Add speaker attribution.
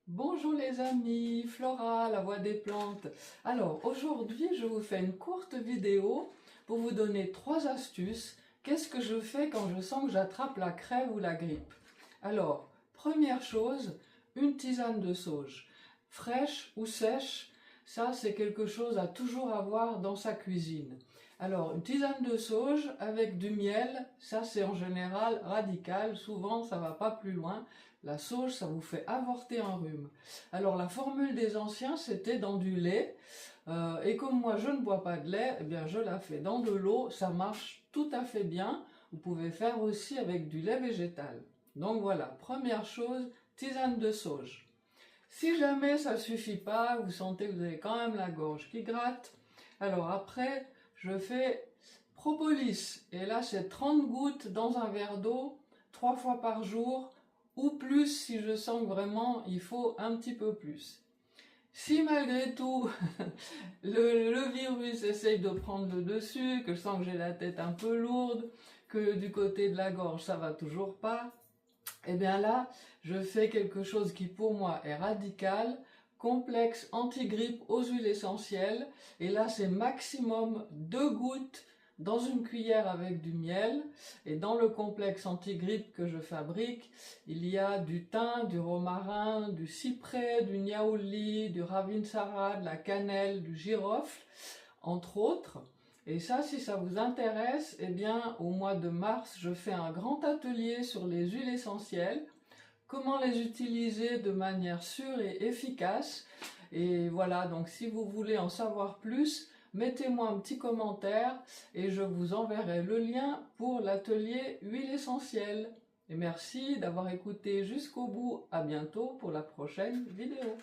Speaker 1: Bonjour les amis, Flora, la voix des plantes. Alors aujourd'hui je vous fais une courte vidéo pour vous donner 3 astuces. Qu'est-ce que je fais quand je sens que j'attrape la crève ou la grippe? Alors, première chose, une tisane de sauge. Fraîche ou sèche, ça c'est quelque chose à toujours avoir dans sa cuisine. Alors, une tisane de sauge avec du miel, ça c'est en général radical, souvent ça va pas plus loin. La sauge, ça vous fait avorter un rhume. Alors la formule des anciens, c'était dans du lait. Et comme moi je ne bois pas de lait, eh bien je la fais dans de l'eau, ça marche tout à fait bien. Vous pouvez faire aussi avec du lait végétal. Donc voilà, première chose, tisane de sauge. Si jamais ça ne suffit pas, vous sentez que vous avez quand même la gorge qui gratte, alors après, je fais propolis. Et là, c'est 30 gouttes dans un verre d'eau, 3 fois par jour, ou plus si je sens que vraiment il faut un petit peu plus. Si malgré tout, le virus essaye de prendre le dessus, que je sens que j'ai la tête un peu lourde, que du côté de la gorge ça va toujours pas, et bien là, je fais quelque chose qui pour moi est radical, complexe anti-grippe aux huiles essentielles. Et là, c'est maximum 2 gouttes dans une cuillère avec du miel. Et dans le complexe anti-grippe que je fabrique, il y a du thym, du romarin, du cyprès, du niaouli, du ravinsara, de la cannelle, du girofle, entre autres. Et ça, si ça vous intéresse, eh bien, au mois de mars, je fais un grand atelier sur les huiles essentielles, comment les utiliser de manière sûre et efficace. Et voilà, donc si vous voulez en savoir plus, mettez-moi un petit commentaire et je vous enverrai le lien pour l'atelier huile essentielle. Et merci d'avoir écouté jusqu'au bout. À bientôt pour la prochaine vidéo.